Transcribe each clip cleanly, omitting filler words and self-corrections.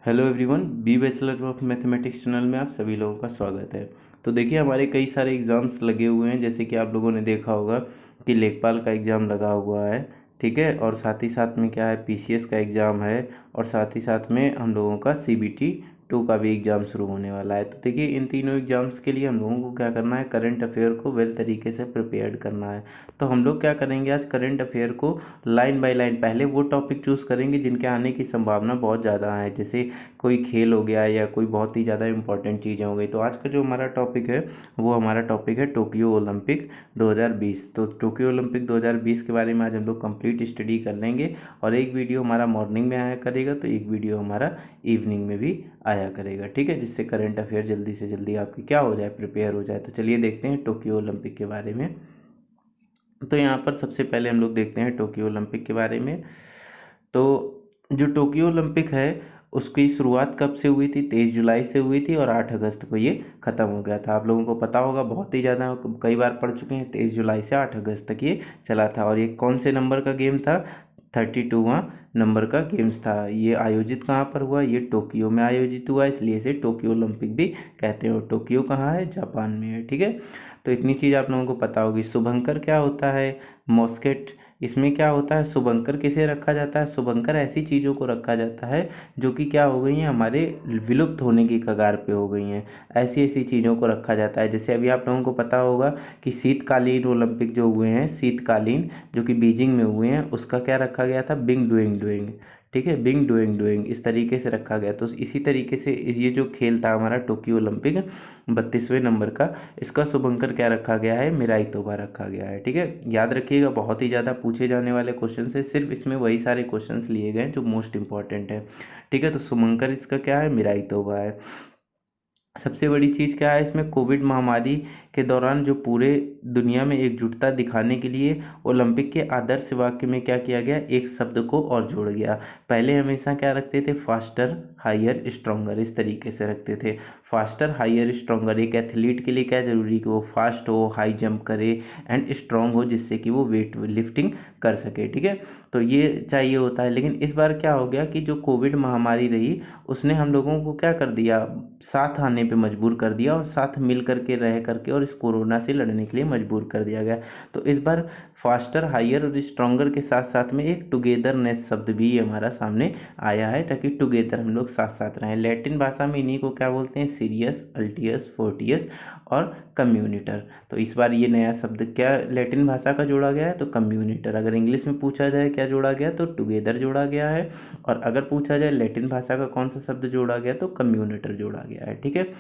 Hello everyone, B bachelor of mathematics channel में आप सभी लोगों का स्वागत है। तो देखिए, हमारे कई सारे एग्ज़ाम्स लगे हुए हैं। जैसे कि आप लोगों ने देखा होगा कि लेखपाल का एग्ज़ाम लगा हुआ है, ठीक है। और साथ ही साथ में क्या है, पीसीएस का एग्ज़ाम है। और साथ ही साथ में हम लोगों का सीबीटी 2 का भी एग्ज़ाम शुरू होने वाला है। तो देखिए, इन तीनों एग्ज़ाम्स के लिए हम लोगों को क्या करना है, करंट अफेयर को वेल तरीके से प्रिपेयर्ड करना है। तो हम लोग क्या करेंगे, आज करंट अफेयर को लाइन बाय लाइन पहले वो टॉपिक चूज़ करेंगे जिनके आने की संभावना बहुत ज़्यादा है। जैसे कोई खेल हो गया या कोई बहुत ही ज़्यादा इंपॉर्टेंट चीज़ें हो गई। तो आज का जो हमारा टॉपिक है वो हमारा टॉपिक है टोक्यो ओलंपिक 2020। तो टोक्यो ओलंपिक 2020 के बारे में आज हम लोग कंप्लीट स्टडी कर लेंगे। और एक वीडियो हमारा मॉर्निंग में आया करेगा, तो एक वीडियो हमारा इवनिंग में भी आया करेगा, ठीक है। जिससे करंट अफेयर जल्दी से जल्दी आपकी क्या हो जाए, प्रिपेयर हो जाए। तो चलिए देखते हैं टोक्यो ओलंपिक के बारे में। तो यहाँ पर सबसे पहले हम लोग देखते हैं टोक्यो ओलंपिक के बारे में। तो जो टोक्यो ओलंपिक है उसकी शुरुआत कब से हुई थी, 23 जुलाई से हुई थी और 8 अगस्त को ये ख़त्म हो गया था। आप लोगों को पता होगा, बहुत ही ज़्यादा कई बार पढ़ चुके हैं। 23 जुलाई से 8 अगस्त तक ये चला था। और ये कौन से नंबर का गेम था, 32वां नंबर का गेम्स था। ये आयोजित कहाँ पर हुआ, ये टोक्यो में आयोजित हुआ, इसलिए इसे टोक्यो ओलंपिक भी कहते हैं। और टोक्यो कहाँ है, जापान में है, ठीक है। तो इतनी चीज़ आप लोगों को पता होगी। शुभंकर क्या होता है, मॉस्केट, इसमें क्या होता है, शुभंकर किसे रखा जाता है, शुभंकर ऐसी चीज़ों को रखा जाता है जो कि क्या हो गई हैं, हमारे विलुप्त होने की कगार पे हो गई हैं। ऐसी ऐसी चीज़ों को रखा जाता है। जैसे अभी आप लोगों को पता होगा कि शीतकालीन ओलंपिक जो हुए हैं, शीतकालीन जो कि बीजिंग में हुए हैं, उसका क्या रखा गया था, बिंग डूइंग डूइंग, ठीक है। बिंग डूइंग डूइंग इस तरीके से रखा गया। तो इसी तरीके से ये जो खेल था हमारा टोक्यो ओलंपिक 32वें नंबर का, इसका शुभंकर क्या रखा गया है, मिराई तोबा रखा गया है, ठीक है। याद रखिएगा, बहुत ही ज़्यादा पूछे जाने वाले क्वेश्चन है। सिर्फ इसमें वही सारे क्वेश्चंस लिए गए हैं जो मोस्ट इंपॉर्टेंट है, ठीक है। तो शुभंकर इसका क्या है, मिराई तोबा है। सबसे बड़ी चीज़ क्या है इसमें, कोविड महामारी के दौरान जो पूरे दुनिया में एकजुटता दिखाने के लिए ओलंपिक के आदर्श वाक्य में क्या किया गया, एक शब्द को और जोड़ गया। पहले हमेशा क्या रखते थे, फास्टर हायर स्ट्रोंगर, इस तरीके से रखते थे। फास्टर हायर स्ट्रोंगर, एक एथलीट के लिए क्या जरूरी कि वो फास्ट हो, हाई जंप करे एंड स्ट्रांग हो, जिससे कि वो वेट लिफ्टिंग कर सके, ठीक है। तो ये चाहिए होता है। लेकिन इस बार क्या हो गया कि जो कोविड महामारी रही उसने हम लोगों को क्या कर दिया, साथ आने पे मजबूर कर दिया और साथ मिल करके रह करके और इस कोरोना से लड़ने के लिए मजबूर कर दिया गया। तो इस बार फास्टर हायर और स्ट्रॉन्गर के साथ साथ में एक टुगेदरनेस शब्द भी हमारा सामने आया है, ताकि टुगेदर हम लोग साथ साथ रहें। लैटिन भाषा में इन्हीं को क्या बोलते हैं, सीरियस, अल्टियस, फोर्टियस और कम्यूनिटर। तो इस बार ये नया शब्द क्या लैटिन भाषा का जोड़ा गया है, तो कम्यूनिटर। अगर इंग्लिश में पूछा जाए क्या जोड़ा गया, तो टुगेदर जोड़ा गया है। और अगर पूछा जाए लैटिन भाषा का कौन सा शब्द जोड़ा गया, तो कम्यूनिटर जोड़ा गया है, ठीक है।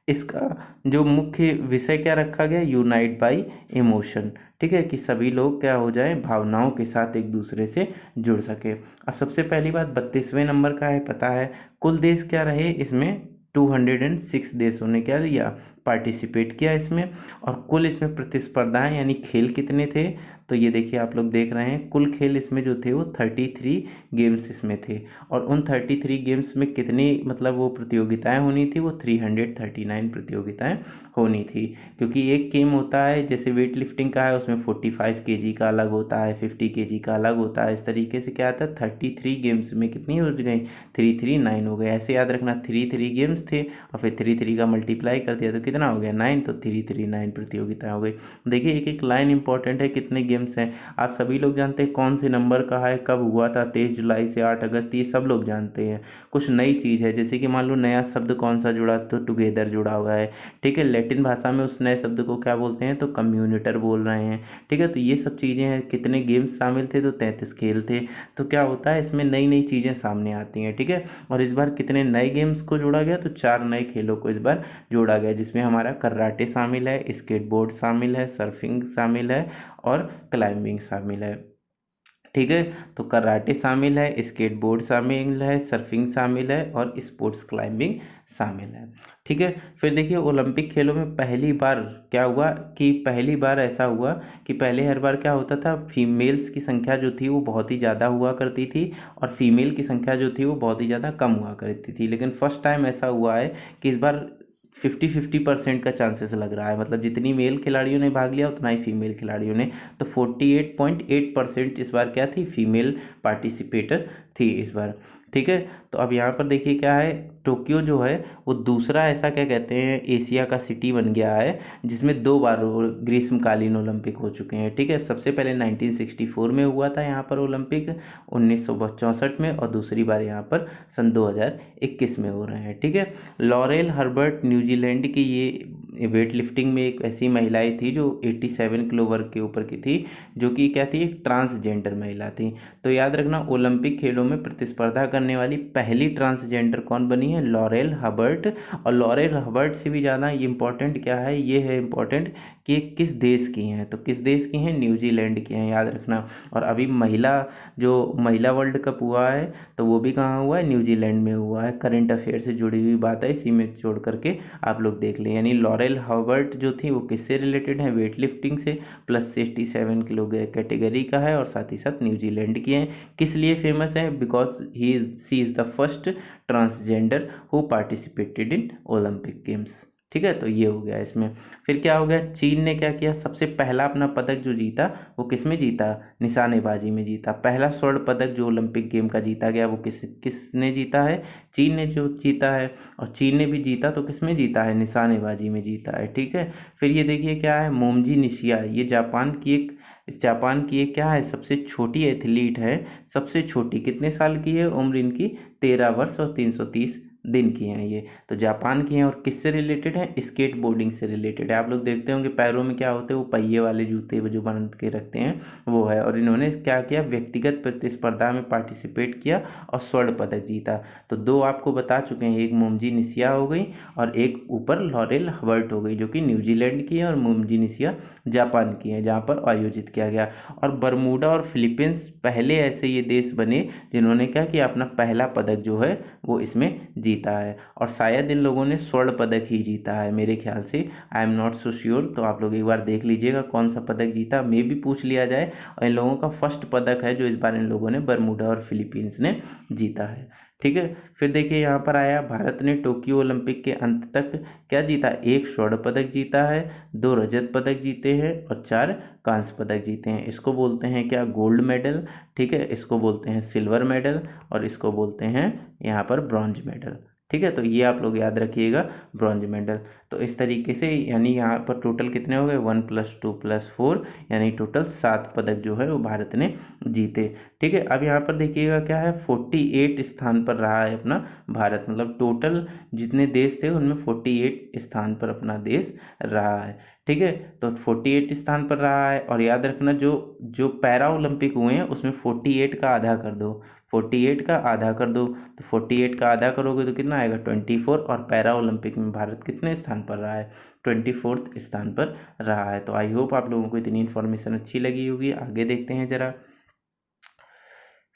इसका जो मुख्य विषय क्या रखा गया, यूनाइट बाय इमोशन, ठीक है, कि सभी लोग क्या हो जाएं, भावनाओं के साथ एक दूसरे से जुड़ सके। अब सबसे पहली बात 32वें नंबर का है, पता है कुल देश क्या रहे इसमें, 206 देशों ने क्या लिया, पार्टिसिपेट किया इसमें। और कुल इसमें प्रतिस्पर्धाएं यानी खेल कितने थे, तो ये देखिए आप लोग देख रहे हैं, कुल खेल इसमें जो थे वो 33 गेम्स इसमें थे। और उन 33 गेम्स में कितनी मतलब वो प्रतियोगिताएं होनी थी, वो 339 प्रतियोगिताएं होनी थी। क्योंकि एक गेम होता है जैसे वेट लिफ्टिंग का है, उसमें 45 केजी का अलग होता है, 50 केजी का अलग होता है। इस तरीके से क्या आता है, 33 गेम्स में कितनी हो गई, 339 हो गए। ऐसे याद रखना, 33 गेम्स थे और फिर 33 का मल्टीप्लाई कर दिया तो कितना हो गया, 9, तो 339 प्रतियोगिताएं हो गई। देखिए एक एक लाइन इंपॉर्टेंट है, कितने गेम्स हैं आप सभी लोग जानते हैं, कौन से नंबर का है, कब हुआ था, 23 जुलाई से 8 अगस्त, ये सब लोग जानते हैं। कुछ नई चीज़ है, जैसे कि मान लो नया शब्द कौन सा जुड़ा, तो टुगेदर जुड़ा हुआ है, ठीक है। लैटिन भाषा में उस नए शब्द को क्या बोलते हैं, तो कम्यूनिटर बोल रहे हैं, ठीक है। तो ये सब चीज़ें हैं। कितने गेम्स शामिल थे, तो 33 खेल थे। तो क्या होता है इसमें नई नई चीज़ें सामने आती हैं, ठीक है। और इस बार कितने नए गेम्स को जोड़ा गया, तो 4 नए खेलों को इस बार जोड़ा गया, जिसमें हमारा कराटे शामिल है, स्केटबोर्ड शामिल है, सर्फिंग शामिल है और क्लाइंबिंग शामिल है, ठीक है। तो कराटे शामिल है, स्केटबोर्ड शामिल है, सर्फिंग शामिल है और स्पोर्ट्स क्लाइंबिंग शामिल है, ठीक है। फिर देखिए ओलंपिक खेलों में पहली बार क्या हुआ कि पहली बार ऐसा हुआ कि पहले हर बार क्या होता था, फीमेल्स की संख्या जो थी वो बहुत ही ज़्यादा हुआ करती थी और फीमेल की संख्या जो थी वो बहुत ही ज़्यादा कम हुआ करती थी। लेकिन फर्स्ट टाइम ऐसा हुआ है कि इस बार 50-50% का चांसेस लग रहा है। मतलब जितनी मेल खिलाड़ियों ने भाग लिया उतना ही फीमेल खिलाड़ियों ने। तो 48.8% इस बार क्या थी, फीमेल पार्टिसिपेटर थी इस बार, ठीक है। तो अब यहाँ पर देखिए क्या है, टोक्यो जो है वो दूसरा ऐसा क्या कहते हैं एशिया का सिटी बन गया है जिसमें 2 बार ग्रीष्मकालीन ओलंपिक हो चुके हैं। ठीक है, सबसे पहले 1964 में हुआ था यहाँ पर ओलंपिक 1964 में, और दूसरी बार यहाँ पर सन 2021 में हो रहे हैं। ठीक है, लॉरेल हर्बर्ट न्यूजीलैंड की ये वेट लिफ्टिंग में एक ऐसी महिलाएं थी जो 87 किलो वर्ग के ऊपर की थी, जो कि क्या थी, एक ट्रांसजेंडर महिला थी। तो याद रखना, ओलंपिक खेलों में प्रतिस्पर्धा करने वाली पहली ट्रांसजेंडर कौन बनी है, लॉरेल हर्बर्ट। और लॉरेल हर्बर्ट से भी ज़्यादा इम्पोर्टेंट क्या है, ये है इम्पोर्टेंट कि किस देश की हैं, तो किस देश की हैं, न्यूजीलैंड की हैं, याद रखना। और अभी महिला वर्ल्ड कप हुआ है तो वो भी कहाँ हुआ है, न्यूजीलैंड में हुआ है। करंट अफेयर से जुड़ी हुई बात है, इसी में जोड़ करके आप लोग देख लें। यानी लॉरेल हर्बर्ट जो थी वो किससे रिलेटेड है, वेट लिफ्टिंग से, प्लस 67 किलो कैटेगरी का है, और साथ ही साथ न्यूजीलैंड की है। किस लिए फेमस है, because she is the first transgender who participated in Olympic games. ठीक है, तो ये हो गया इसमें। फिर क्या हो गया, चीन ने क्या किया, सबसे पहला अपना पदक जो जीता वो किस में जीता, निशानेबाजी में जीता। पहला स्वर्ण पदक जो ओलंपिक गेम का जीता गया वो किसने जीता है, चीन ने जो जीता है। और चीन ने भी जीता तो किस में जीता है, निशानेबाजी में जीता है। ठीक है, फिर ये देखिए क्या है, मोमजी निशिया, ये जापान की एक क्या है, सबसे छोटी एथलीट है। सबसे छोटी, कितने साल की है उम्र इनकी, 13 वर्ष और 330 दिन की हैं ये। तो जापान की हैं, और किससे रिलेटेड है, स्केट बोर्डिंग से रिलेटेड है। आप लोग देखते होंगे पैरों में क्या होते हैं, वो पहिए वाले जूते वो जो बन के रखते हैं वो है। और इन्होंने क्या किया, व्यक्तिगत प्रतिस्पर्धा में पार्टिसिपेट किया और स्वर्ण पदक जीता। तो 2 आपको बता चुके हैं, एक मोमजी निशिया हो गई और एक ऊपर लॉरेल हर्बर्ट हो गई, जो कि न्यूजीलैंड की है, और मोमजी निशिया जापान की है, जहाँ पर आयोजित किया गया। और बरमूडा और फिलीपींस पहले ऐसे ये देश बने जिन्होंने क्या किया, अपना पहला पदक जो है वो इसमें जीता है। और शायद इन लोगों ने स्वर्ण पदक ही जीता है मेरे ख्याल से, I am not so sure. तो आप लोग एक बार देख लीजिएगा कौन सा पदक जीता, मे भी पूछ लिया जाए। और इन लोगों का फर्स्ट पदक है जो इस बार इन लोगों ने बरमूडा और फिलीपींस ने जीता है। ठीक है, फिर देखिए यहाँ पर आया, भारत ने टोक्यो ओलंपिक के अंत तक क्या जीता, 1 स्वर्ण पदक जीता है, 2 रजत पदक जीते हैं और 4 कांस्य पदक जीते हैं। इसको बोलते हैं क्या, गोल्ड मेडल। ठीक है, इसको बोलते हैं सिल्वर मेडल, और इसको बोलते हैं यहाँ पर ब्रॉन्ज मेडल। ठीक है, तो ये आप लोग याद रखिएगा, ब्रॉन्ज मेडल। तो इस तरीके से यानी यहाँ पर टोटल कितने हो गए, 1 + 2 + 4, यानी टोटल 7 पदक जो है वो भारत ने जीते। ठीक है, अब यहाँ पर देखिएगा क्या है, 48 स्थान पर रहा है अपना भारत, मतलब टोटल जितने देश थे उनमें 48 स्थान पर अपना देश रहा है। ठीक है, तो 48 स्थान पर रहा है। और याद रखना, जो जो पैरा ओलंपिक हुए हैं उसमें 48 का आधा कर दो, 48 का आधा कर दो, तो 48 का आधा करोगे तो कितना आएगा, 24। और पैरा ओलंपिक में भारत कितने स्थान पर रहा है, 24 स्थान पर रहा है। तो आई होप आप लोगों को इतनी इन्फॉर्मेशन अच्छी लगी होगी। आगे देखते हैं जरा।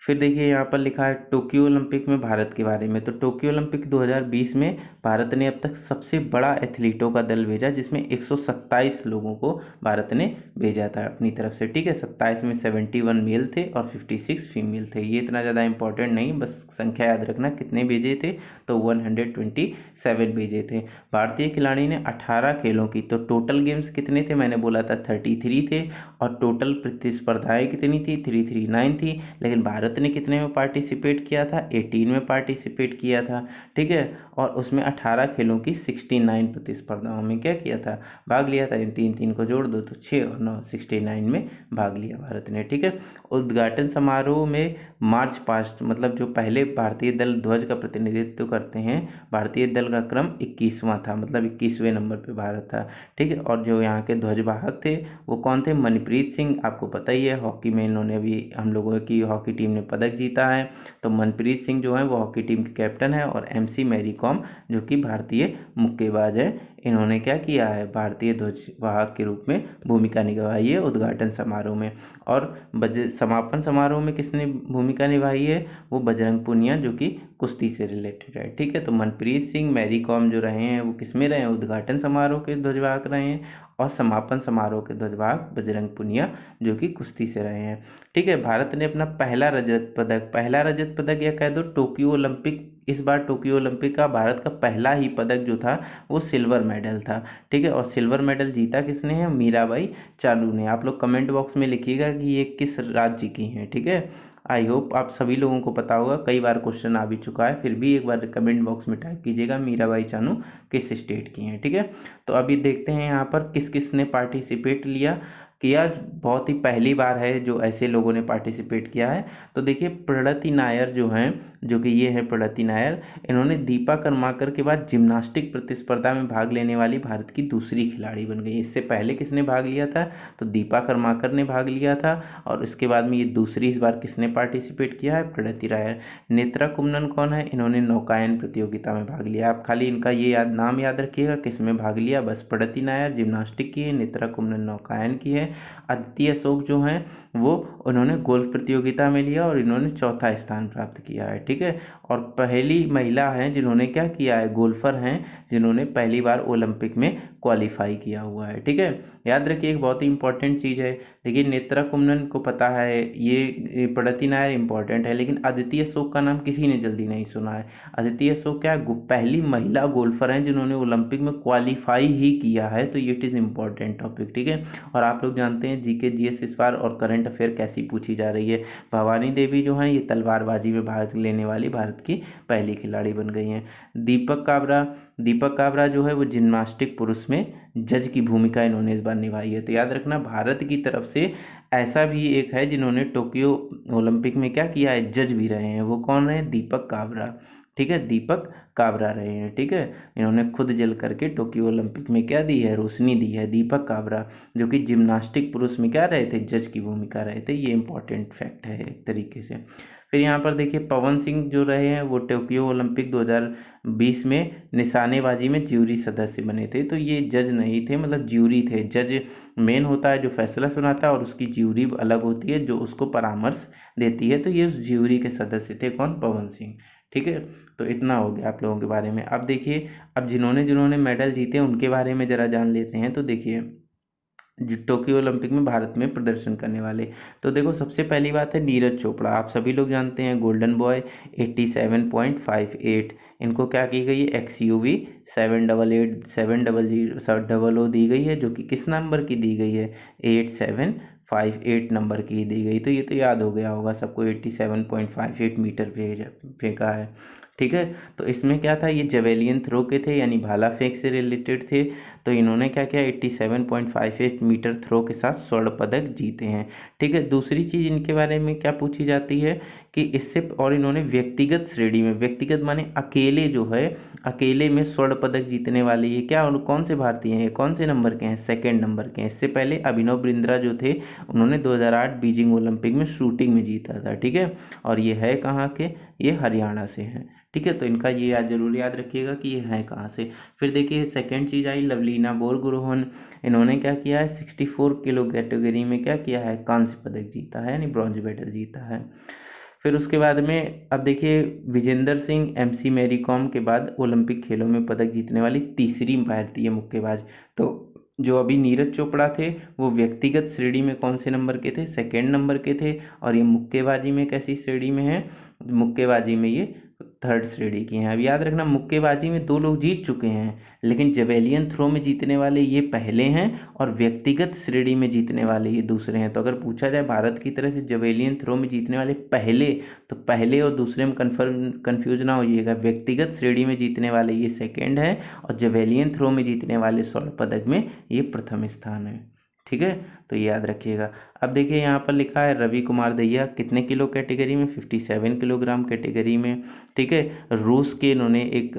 फिर देखिए यहाँ पर लिखा है टोक्यो ओलंपिक में भारत के बारे में। तो टोक्यो ओलंपिक 2020 में भारत ने अब तक सबसे बड़ा एथलीटों का दल भेजा, जिसमें 127 लोगों को भारत ने भेजा था अपनी तरफ से। ठीक है, 27 में 71 मेल थे और 56 फीमेल थे। ये इतना ज़्यादा इंपॉर्टेंट नहीं, बस संख्या याद रखना कितने भेजे थे, तो 127 भेजे थे। भारतीय खिलाड़ी ने 18 खेलों की, तो टोटल गेम्स कितने थे, मैंने बोला था 33 थे, और टोटल प्रतिस्पर्धाएँ कितनी थी, 339 थी। लेकिन भारत ने कितने में पार्टिसिपेट किया था, 18 में पार्टिसिपेट किया था। ठीक है, और उसमें 18 खेलों की 69 प्रतिस्पर्धाओं में क्या किया था, भाग लिया था। इन 3 को जोड़ दो तो 6 और 9, 69 में भाग लिया भारत ने। ठीक है, उद्घाटन समारोह में मार्च पास्ट, मतलब जो पहले भारतीय दल ध्वज का प्रतिनिधित्व करते हैं, भारतीय दल का क्रम 21वां था, मतलब 21वें नंबर पे भारत था। ठीक है, और जो यहाँ के ध्वजवाहक थे वो कौन थे, मनप्रीत सिंह, आपको पता ही है हॉकी में इन्होंने भी हम लोगों की हॉकी टीम ने पदक जीता है। तो मनप्रीत सिंह जो है वो हॉकी टीम के कैप्टन है, और MC मैरी कॉम जो कि भारतीय मुक्केबाज है, इन्होंने क्या किया है, भारतीय ध्वजवाहक के रूप में भूमिका निभाई है उद्घाटन समारोह में। और समापन समारोह में किसने भूमिका निभाई है, वो बजरंग पुनिया, जो कि कुश्ती से रिलेटेड है। ठीक है, तो मनप्रीत सिंह, मैरी कॉम जो रहे हैं वो किस में रहे हैं, उद्घाटन समारोह के ध्वजवाहक रहे हैं, और समापन समारोह के ध्वजवाहक बजरंग पुनिया जो कि कुश्ती से रहे हैं। ठीक है, भारत ने अपना पहला रजत पदक या कह दो टोक्यो ओलंपिक, इस बार टोक्यो ओलंपिक का भारत का पहला ही पदक जो था वो सिल्वर मेडल था। ठीक है, और सिल्वर मेडल जीता किसने है, मीराबाई चानू ने। आप लोग कमेंट बॉक्स में लिखिएगा कि ये किस राज्य की हैं। ठीक है, आई होप आप सभी लोगों को पता होगा, कई बार क्वेश्चन आ भी चुका है, फिर भी एक बार कमेंट बॉक्स में टाइप कीजिएगा मीराबाई चानू किस स्टेट की हैं। ठीक है, तो अभी देखते हैं यहाँ पर किस किस ने पार्टिसिपेट किया। बहुत ही पहली बार है जो ऐसे लोगों ने पार्टिसिपेट किया है। तो देखिए प्रणति नायर जो हैं, जो कि ये है प्रणति नायर, इन्होंने दीपा कर्माकर के बाद जिम्नास्टिक प्रतिस्पर्धा में भाग लेने वाली भारत की दूसरी खिलाड़ी बन गई। इससे पहले किसने भाग लिया था, तो दीपा कर्माकर ने भाग लिया था, और उसके बाद में ये दूसरी इस बार किसने पार्टिसिपेट किया है, प्रणति नायर। नेत्रा कुम्मनन कौन है, इन्होंने नौकायन प्रतियोगिता में भाग लिया। आप खाली इनका ये नाम याद रखिएगा किस में भाग लिया, बस प्रणति नायर जिम्नास्टिक की है, नेत्रा कुम्मनन नौकायन की है। अदिति अशोक जो हैं वो उन्होंने गोल्फ प्रतियोगिता में लिया और इन्होंने चौथा स्थान प्राप्त किया है। ठीक है, और पहली महिला हैं जिन्होंने क्या किया है, गोल्फर हैं जिन्होंने पहली बार ओलंपिक में क्वालिफाई किया हुआ है। ठीक है, याद रखिए एक बहुत ही इंपॉर्टेंट चीज़ है। देखिए नेत्रा कुम्मनन को पता है, ये प्रणति नायर इंपॉर्टेंट है, लेकिन अदिति अशोक का नाम किसी ने जल्दी नहीं सुना है। अदिति अशोक क्या पहली महिला गोल्फर हैं जिन्होंने ओलंपिक में क्वालिफाई ही किया है, तो इट इज़ इम्पॉर्टेंट टॉपिक। ठीक है, और आप लोग जानते हैं जीके जीएस इस बार और करंट अफेयर कैसी पूछी जा रही है। भवानी देवी जो हैं ये तलवारबाजी में भाग लेने वाली भारत की पहली खिलाड़ी बन गई हैं। दीपक काबरा जो है वो जिम्नास्टिक पुरुष में जज की भूमिका इन्होंने इस बार निभाई है। तो याद रखना भारत की तरफ से ऐसा भी एक है जिन्होंने टोक्यो ओलंपिक में क्या किया है, जज भी रहे हैं। वो कौन रहे, दीपक काबरा। ठीक है, दीपक काबरा रहे हैं। ठीक है, इन्होंने खुद जल करके टोक्यो ओलंपिक में क्या दी है, रोशनी दी है, दीपक काबरा, जो कि जिम्नास्टिक पुरुष में क्या रहे थे, जज की भूमिका रहे थे। ये इंपॉर्टेंट फैक्ट है एक तरीके से। फिर यहाँ पर देखिए पवन सिंह जो रहे हैं वो टोक्यो ओलंपिक 2020 में निशानेबाजी में ज्यूरी सदस्य बने थे। तो ये जज नहीं थे, मतलब ज्यूरी थे। जज मेन होता है जो फैसला सुनाता है, और उसकी ज्यूरी अलग होती है जो उसको परामर्श देती है। तो ये उस ज्यूरी के सदस्य थे, कौन, पवन सिंह। ठीक है, तो इतना हो गया आप लोगों के बारे में। अब देखिए अब जिन्होंने जिन्होंने मेडल जीते उनके बारे में ज़रा जान लेते हैं। तो देखिए जो टोक्यो ओलंपिक में भारत में प्रदर्शन करने वाले, तो देखो सबसे पहली बात है नीरज चोपड़ा। आप सभी लोग जानते हैं गोल्डन बॉय 87.58, इनको क्या की गई है, XUV 788 दी गई है, जो कि किस नंबर की दी गई है, 8758 नंबर की दी गई। तो ये तो याद हो गया होगा सबको, 87.58 मीटर फेंका है। ठीक है, तो इसमें क्या था, ये जेवेलियन थ्रो के थे, यानी भाला फेंक से रिलेटेड थे। तो इन्होंने क्या किया, 87.58 मीटर थ्रो के साथ स्वर्ण पदक जीते हैं। ठीक है, दूसरी चीज़ इनके बारे में क्या पूछी जाती है कि इससे, और इन्होंने व्यक्तिगत श्रेणी में, व्यक्तिगत माने अकेले जो है, अकेले में स्वर्ण पदक जीतने वाले ये क्या, और कौन से भारतीय हैं, ये कौन से नंबर के हैं, सेकेंड नंबर के हैं। इससे पहले अभिनव बिंद्रा जो थे उन्होंने 2008 बीजिंग ओलंपिक में शूटिंग में जीता था। ठीक है, और ये है कहाँ के, ये हरियाणा से हैं। ठीक है, तो इनका ये जरूर याद रखिएगा कि ये हैं कहाँ से। फिर देखिए सेकंड चीज़ आई लवलीना बोरगोहेन, इन्होंने क्या किया है, 64 किलो कैटेगरी में क्या किया है, कांस्य पदक जीता है, यानी ब्रॉन्ज मेडल जीता है। फिर उसके बाद में अब देखिए विजेंदर सिंह MC मैरी कॉम के बाद ओलंपिक खेलों में पदक जीतने वाली तीसरी भारतीय मुक्केबाज। तो जो अभी नीरज चोपड़ा थे वो व्यक्तिगत श्रेणी में कौन से नंबर के थे, सेकेंड नंबर के थे, और ये मुक्केबाजी में कैसी श्रेणी में है, मुक्केबाजी में ये थर्ड श्रेणी की हैं। अब याद रखना मुक्केबाजी में दो लोग जीत चुके हैं, लेकिन जेवेलियन थ्रो में जीतने वाले ये पहले हैं, और व्यक्तिगत श्रेणी में जीतने वाले ये दूसरे हैं। तो अगर पूछा जाए भारत की तरह से जेवेलियन थ्रो में जीतने वाले पहले, तो पहले और दूसरे में कन्फ्यूज ना होइएगा। व्यक्तिगत श्रेणी में जीतने वाले ये सेकेंड है, और जेवेलियन थ्रो में जीतने वाले स्वर्ण पदक में ये प्रथम स्थान है। ठीक है, तो ये याद रखिएगा। अब देखिए यहाँ पर लिखा है रवि कुमार दहिया कितने किलो कैटेगरी में, 57 किलोग्राम कैटेगरी में। ठीक है, रूस के इन्होंने एक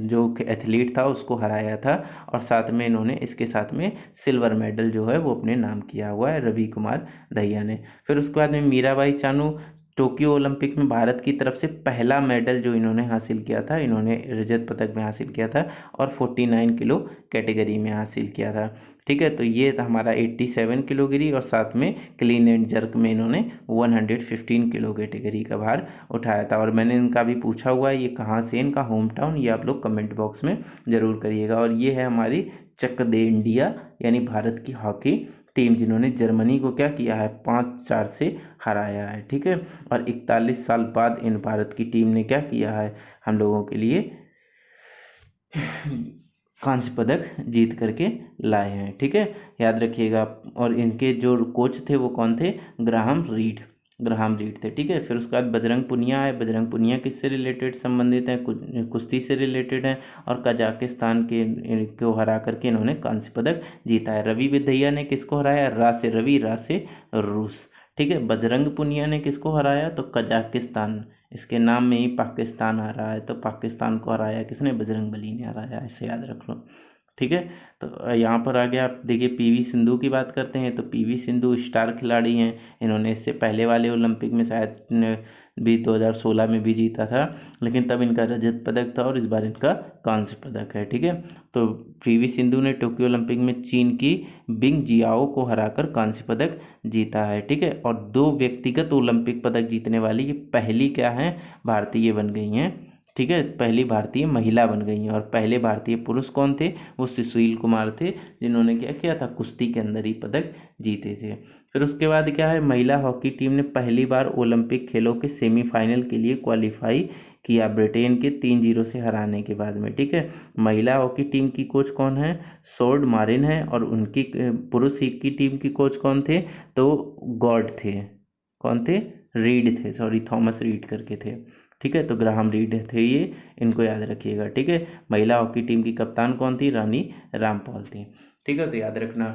जो एथलीट था उसको हराया था, और साथ में इन्होंने इसके साथ में सिल्वर मेडल जो है वो अपने नाम किया हुआ है, रवि कुमार दहिया ने। फिर उसके बाद में मीराबाई चानू, टोक्यो ओलंपिक में भारत की तरफ से पहला मेडल जो इन्होंने हासिल किया था, इन्होंने रजत पदक में हासिल किया था, और 49 किलो कैटेगरी में हासिल किया था। ठीक है, तो ये था हमारा 87 किलोगिरी, और साथ में क्लीन एंड जर्क में इन्होंने 115 किलो कैटेगरी का भार उठाया था। और मैंने इनका भी पूछा हुआ है ये कहाँ से, इनका होम टाउन, ये आप लोग कमेंट बॉक्स में ज़रूर करिएगा। और ये है हमारी चक दे इंडिया, यानी भारत की हॉकी टीम, जिन्होंने जर्मनी को क्या किया है, 5-4 से हराया है। ठीक है, और 41 साल बाद इन भारत की टीम ने क्या किया है, हम लोगों के लिए कांस्य पदक जीत करके लाए हैं। ठीक है, याद रखिएगा। और इनके जो कोच थे वो कौन थे, ग्राहम रीड। ग्राहम रीड थे। ठीक है, फिर उसके बाद बजरंग पुनिया है। बजरंग पुनिया किससे रिलेटेड संबंधित हैं? कुश्ती से रिलेटेड हैं, और कजाकिस्तान के को हरा करके इन्होंने कांस्य पदक जीता है। रवि विद्या ने किसको हराया? रा से रवि, रा से रूस। ठीक है, बजरंग पुनिया ने किसको हराया? तो कजाकिस्तान, इसके नाम में ही पाकिस्तान आ रहा है, तो पाकिस्तान को हराया किसने? बजरंग बली ने हराया, ऐसे याद रख लो। ठीक है, तो यहाँ पर आगे आप देखिए पीवी सिंधु की बात करते हैं, तो पीवी सिंधु स्टार खिलाड़ी हैं। इन्होंने इससे पहले वाले ओलंपिक में शायद भी 2016 में भी जीता था, लेकिन तब इनका रजत पदक था, और इस बार इनका कांस्य पदक है। ठीक है, तो पीवी सिंधु ने टोक्यो ओलंपिक में चीन की बिंग जियाओ को हराकर कांस्य पदक जीता है। ठीक है, और 2 व्यक्तिगत ओलंपिक पदक जीतने वाली ये पहली क्या है? भारतीय बन गई हैं। ठीक है, पहली भारतीय महिला बन गई हैं। और पहले भारतीय पुरुष कौन थे? वो सुशील कुमार थे, जिन्होंने क्या किया था? कुश्ती के अंदर ही पदक जीते थे। फिर उसके बाद क्या है? महिला हॉकी टीम ने पहली बार ओलंपिक खेलों के सेमीफाइनल के लिए क्वालिफाई किया, ब्रिटेन के 3-0 से हराने के बाद में। ठीक है, महिला हॉकी टीम की कोच कौन है? सोर्ड मारिन है। और उनकी पुरुष की टीम की कोच कौन थे? तो गॉड थे। कौन थे? रीड थे, सॉरी, थॉमस रीड करके थे। ठीक है, तो ग्राहम रीड थे ये, इनको याद रखिएगा। ठीक है, महिला हॉकी टीम की कप्तान कौन थी? रानी रामपाल थी। ठीक है, तो याद रखना।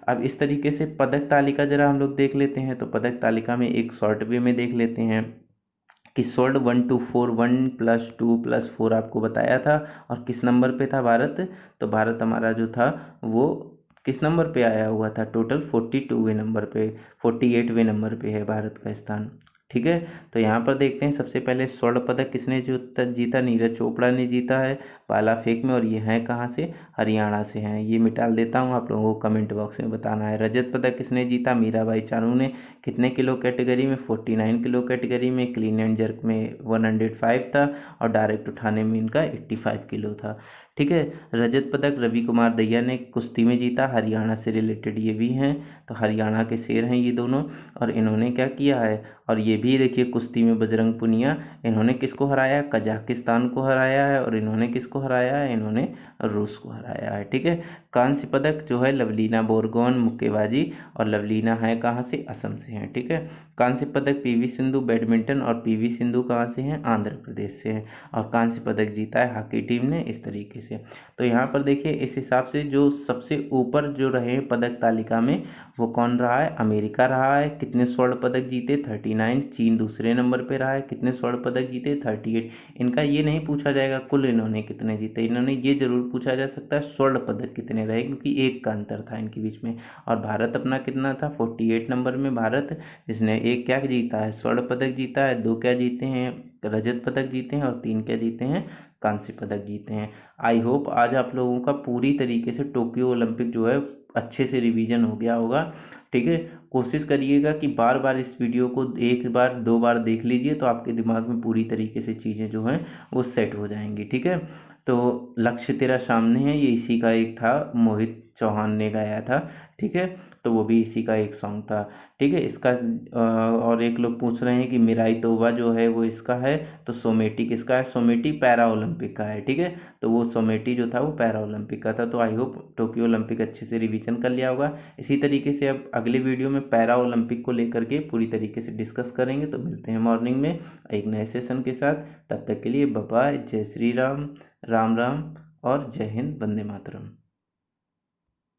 अब इस तरीके से पदक तालिका जरा हम लोग देख लेते हैं। तो पदक तालिका में एक शॉर्ट वे में देख लेते हैं कि स्वर्ण 1 to 4, 1+2+4 आपको बताया था। और किस नंबर पे था भारत? तो भारत हमारा जो था वो किस नंबर पे आया हुआ था? टोटल 42वें नंबर पे, 48वें नंबर पे है भारत का स्थान। ठीक है, तो यहाँ पर देखते हैं सबसे पहले स्वर्ण पदक किसने जीता? नीरज चोपड़ा ने जीता है भाला फेंक में। और ये हैं कहाँ से? हरियाणा से हैं। ये मिटाल देता हूँ, आप लोगों को कमेंट बॉक्स में बताना है। रजत पदक किसने जीता? मीराबाई चानू ने। कितने किलो कैटेगरी में? 49 किलो कैटेगरी में। क्लीन एंड जर्क में 105 था, और डायरेक्ट उठाने में इनका 85 किलो था। ठीक है, रजत पदक रवि कुमार दहिया ने कुश्ती में जीता, हरियाणा से रिलेटेड ये भी हैं, तो हरियाणा के शेर हैं ये दोनों। और इन्होंने क्या किया है? और ये भी देखिए कुश्ती में बजरंग पुनिया, इन्होंने किसको हराया? कजाकिस्तान को हराया है। और इन्होंने किसको हराया है? इन्होंने रूस को हराया है। ठीक है, कांस्य पदक जो है लवलीना बोरगोन मुक्केबाजी, और लवलीना है कहाँ से? असम से हैं। ठीक है, कांस्य पदक पीवी सिंधु बैडमिंटन, और पीवी सिंधु कहाँ से हैं? आंध्र प्रदेश से हैं। और कांस्य पदक जीता है हॉकी टीम ने, इस तरीके से। तो यहाँ पर देखिए इस हिसाब से जो सबसे ऊपर जो रहे पदक तालिका में वो कौन रहा है? अमेरिका रहा है। कितने स्वर्ण पदक जीते? 39। चीन दूसरे नंबर पे रहा है, कितने स्वर्ण पदक जीते? 38। इनका ये नहीं पूछा जाएगा कुल इन्होंने कितने जीते, इन्होंने ये जरूर पूछा जा सकता है स्वर्ण पदक कितने रहे, क्योंकि एक का अंतर था इनके बीच में। और भारत अपना कितना था? 48 नंबर में भारत, जिसने एक क्या जीता है? स्वर्ण पदक जीता है। 2 क्या जीते हैं? रजत पदक जीते हैं। और 3 क्या जीते हैं? कांस्य पदक जीते हैं। आई होप आज आप लोगों का पूरी तरीके से टोक्यो ओलंपिक जो है अच्छे से रिवीजन हो गया होगा। ठीक है, कोशिश करिएगा कि बार बार इस वीडियो को 1 बार 2 बार देख लीजिए, तो आपके दिमाग में पूरी तरीके से चीज़ें जो हैं वो सेट हो जाएंगी। ठीक है, तो लक्ष्य तेरा सामने है, ये इसी का एक था, मोहित चौहान ने गाया था। ठीक है, तो वो भी इसी का एक सॉन्ग था। ठीक है, इसका और एक लोग पूछ रहे हैं कि मिराई तोबा जो है वो इसका है, तो सोमेटी किसका है? सोमेटी पैरा ओलंपिक का है। ठीक है, तो वो सोमेटी जो था वो पैरा ओलंपिक का था। तो आई होप टोक्यो ओलंपिक अच्छे से रिवीजन कर लिया होगा। इसी तरीके से अब अगले वीडियो में पैरा ओलंपिक को लेकर के पूरी तरीके से डिस्कस करेंगे। तो मिलते हैं मॉर्निंग में एक नए सेशन के साथ। तब तक के लिए बाय बाय, जय श्री राम, राम राम, और जय हिंद, वंदे मातरम।